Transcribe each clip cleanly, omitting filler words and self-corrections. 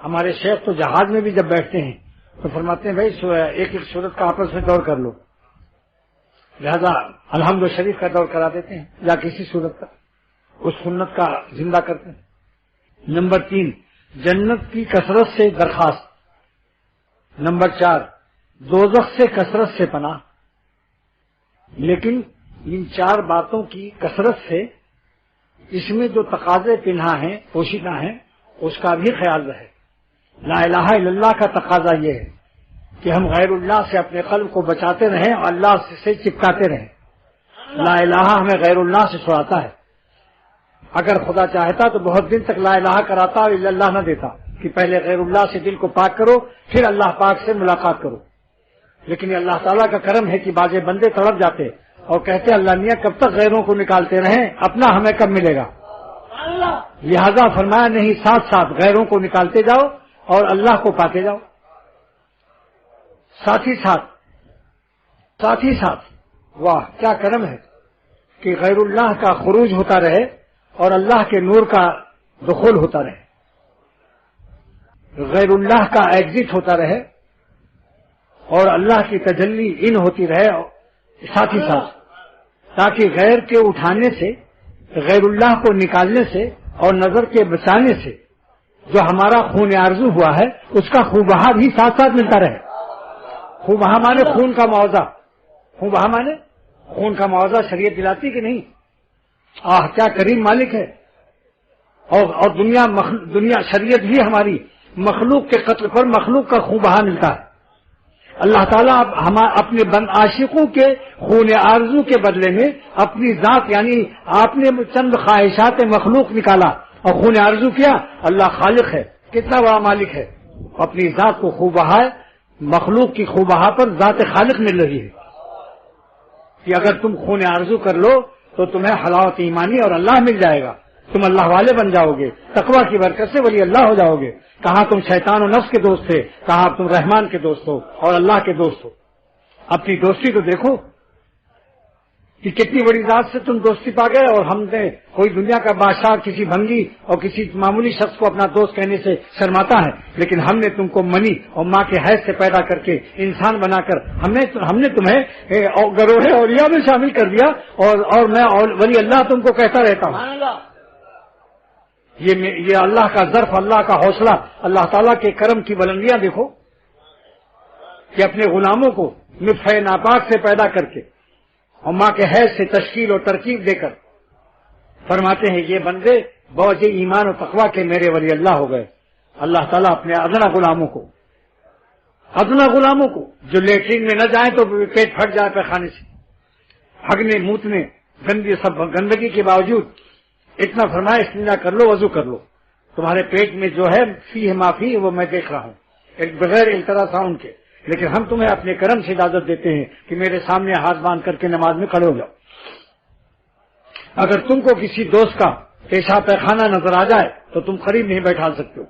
ہمارے شیخ تو جہاز میں بھی جب بیٹھتے ہیں تو فرماتے ہیں بھائی ایک ایک سورت کا آپس میں دور کر لو، لہذا الحمد شریف کا دور کرا دیتے ہیں یا کسی سورت کا، اس سنت کا زندہ کرتے ہیں۔ نمبر 3 جنت کی کثرت سے درخواست۔ نمبر 4 دوزخ سے کثرت سے پناہ۔ لیکن ان 4 باتوں کی کثرت سے اس میں جو تقاضے پنہا ہیں، پوشیدہ ہیں، اس کا بھی خیال رہے۔ لا الہ الا اللہ کا تقاضا یہ ہے کہ ہم غیر اللہ سے اپنے قلب کو بچاتے رہیں اور اللہ سے چپکاتے رہیں۔ لا الہ ہمیں غیر اللہ سے چھڑاتا ہے۔ اگر خدا چاہتا تو بہت دن تک لا الہ کراتا اور الا اللہ نہ دیتا کہ پہلے غیر اللہ سے دل کو پاک کرو پھر اللہ پاک سے ملاقات کرو، لیکن یہ اللہ تعالیٰ کا کرم ہے کہ بعض بندے تڑپ جاتے اور کہتے اللہ میاں کب تک غیروں کو نکالتے رہیں، اپنا ہمیں کب ملے گا؟ لہذا فرمایا نہیں، ساتھ ساتھ غیروں کو نکالتے جاؤ اور اللہ کو پاتے جاؤ، ساتھ ہی ساتھ واہ کیا کرم ہے کہ غیر اللہ کا خروج ہوتا رہے اور اللہ کے نور کا دخول ہوتا رہے، غیر اللہ کا ایگزٹ ہوتا رہے اور اللہ کی تجلی ان ہوتی رہے ساتھ ہی ساتھ، تاکہ غیر کے اٹھانے سے، غیر اللہ کو نکالنے سے اور نظر کے بچانے سے جو ہمارا خون آرزو ہوا ہے اس کا خوبہا بھی ساتھ ساتھ ملتا رہے۔ خوبہا مانے خون کا معاوضہ، خوبہا مانے خون کا معاوضہ شریعت دلاتی کہ نہیں؟ کیا کریم مالک ہے۔ اور دنیا شریعت بھی ہماری مخلوق کے قتل پر مخلوق کا خوبہا ملتا ہے۔ اللہ تعالیٰ اپنے عاشقوں کے خون آرزو کے بدلے میں اپنی ذات، یعنی آپ نے چند خواہشات مخلوق نکالا اور خون آرزو کیا۔ اللہ خالق ہے، کتنا بڑا مالک ہے، اپنی ذات کو خوبہا مخلوق کی خوبہا پر ذات خالق مل رہی ہے کہ اگر تم خون آرزو کر لو تو تمہیں حلاوت ایمانی اور اللہ مل جائے گا، تم اللہ والے بن جاؤ گے، تقویٰ کی برکت سے ولی اللہ ہو جاؤ گے۔ کہاں تم شیطان و نفس کے دوست تھے، کہاں تم رحمان کے دوست ہو اور اللہ کے دوست ہو۔ اپنی دوستی تو دیکھو کہ کتنی بڑی ذات سے تم دوستی پا گئے، اور ہم نے کوئی دنیا کا بادشاہ کسی بھنگی اور کسی معمولی شخص کو اپنا دوست کہنے سے شرماتا ہے، لیکن ہم نے تم کو منی اور ماں کے حیض سے پیدا کر کے انسان بنا کر ہم نے تمہیں گروہ اولیاء میں شامل کر دیا، اور میں ولی اللہ تم کو کہتا رہتا ہوں۔ یہ اللہ کا ظرف، اللہ کا حوصلہ، اللہ تعالیٰ کے کرم کی بلندیاں دیکھو کہ اپنے غلاموں کو نطفہ ناپاک سے پیدا کر کے اور ماں کے حیض سے تشکیل اور ترکیب دے کر فرماتے ہیں یہ بندے بوجھ ایمان و تقویٰ کے میرے ولی اللہ ہو گئے۔ اللہ تعالیٰ اپنے ادنا غلاموں کو جو لیٹرین میں نہ جائیں تو پیٹ پھٹ جائے پیخانے سے، ہگنے موتنے گندگی کے باوجود اتنا فرمایا استنجا کر لو، وضو کر لو، تمہارے پیٹ میں جو ہے فی ہے معافی وہ میں دیکھ رہا ہوں، ایک بغیر الترا ساؤنڈ کے، لیکن ہم تمہیں اپنے کرم سے اجازت دیتے ہیں کہ میرے سامنے ہاتھ باندھ کر کے نماز میں کھڑے ہو جاؤ۔ اگر تم کو کسی دوست کا پیشاب پیخانہ نظر آ جائے تو تم قریب نہیں بیٹھا سکتے ہو،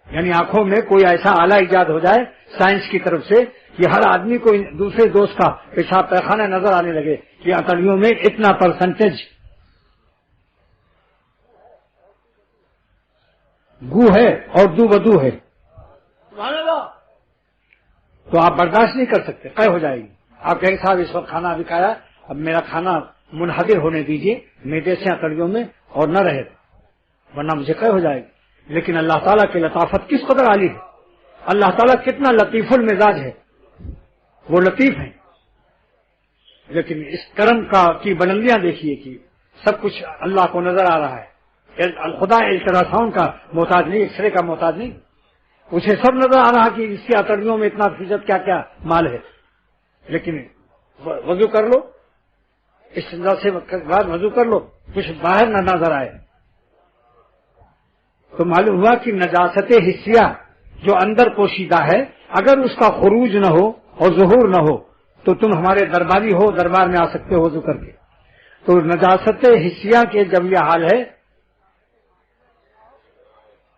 یعنی آنکھوں میں کوئی ایسا آلہ ایجاد ہو جائے سائنس کی طرف سے کہ ہر آدمی کو دوسرے دوست کا پیشاب پیخانہ نظر آنے لگے کہ عقلیوں میں اتنا پرسنٹیج گو ہے اور دو بدو ہے، تو آپ برداشت نہیں کر سکتے، قے ہو جائے گی۔ آپ کہیں صاحب اس وقت کھانا ابھی کھایا، اب میرا کھانا منحدر ہونے دیجئے میدے سے عقلیوں میں اور نہ رہے، ورنہ مجھے قے ہو جائے گی۔ لیکن اللہ تعالیٰ کی لطافت کس قدر عالی ہے، اللہ تعالیٰ کتنا لطیف المزاج ہے، وہ لطیف ہیں، لیکن اس کرم کی بلندیاں دیکھیے کہ سب کچھ اللہ کو نظر آ رہا ہے۔ خدا الٹراساؤنڈ کا محتاج نہیں، ایکس رے کا محتاج نہیں، اسے سب نظر آ رہا کہ اس کی عطریوں میں اتنا فیصد کیا کیا مال ہے، لیکن وضو کر لو، استنجا سے بعد وضو کر لو، کچھ باہر نہ نظر آئے تو معلوم ہوا کہ نجاست حسیہ جو اندر پوشیدہ ہے اگر اس کا خروج نہ ہو اور ظہور نہ ہو تو تم ہمارے درباری ہو، دربار میں آ سکتے ہو وضو کر کے۔ تو نجاست حسیہ کے جب یہ حال ہے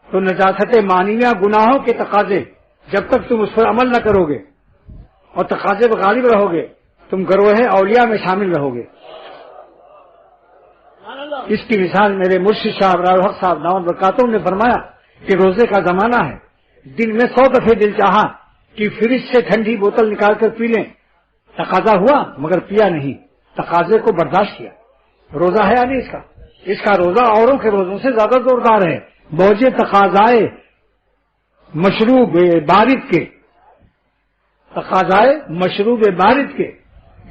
تو نجاست معنیہ گناہوں کے تقاضے جب تک تم اس پر عمل نہ کرو گے اور تقاضے پر غالب رہو گے تم گروہ اولیاء میں شامل رہو گے۔ اس کی مثال میرے مرشد صاحب راؤ حق صاحب دامت برکاتہم نے فرمایا کہ روزے کا زمانہ ہے دن میں 100 دفعے دل چاہا کہ فریج سے ٹھنڈی بوتل نکال کر پی لیں، تقاضا ہوا مگر پیا نہیں، تقاضے کو برداشت کیا۔ روزہ ہے یا نہیں اس کا روزہ اوروں کے روزوں سے زیادہ زوردار ہے، بوجھ تقاضائے مشروب بارد کے، تقاضائے مشروب بارد کے،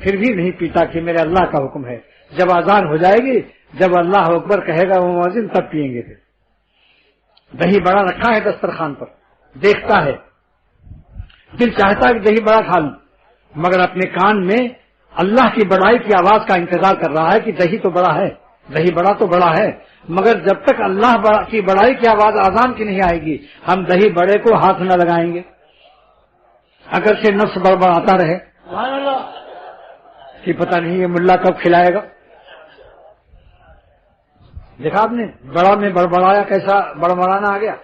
پھر بھی نہیں پیتا کہ میرے اللہ کا حکم ہے۔ جب اذان ہو جائے گی، جب اللہ اکبر کہے گا وہ مؤذن، تب پیئیں گے۔ پھر دہی بڑا رکھا ہے دسترخوان پر، دیکھتا ہے، دل چاہتا ہے کہ دہی بڑا کھا لوں، مگر اپنے کان میں اللہ کی بڑائی کی آواز کا انتظار کر رہا ہے کہ دہی تو بڑا ہے، دہی بڑا تو بڑا ہے، مگر جب تک اللہ کی بڑائی کی آواز اذان کی نہیں آئے گی، ہم دہی بڑے کو ہاتھ نہ لگائیں گے، اگرچہ نفس بڑبڑاتا رہے کہ پتہ نہیں یہ ملا کب کھلائے گا۔ دیکھا آپ نے بڑا میں بڑبڑایا، کیسا بڑبڑانا آ گیا۔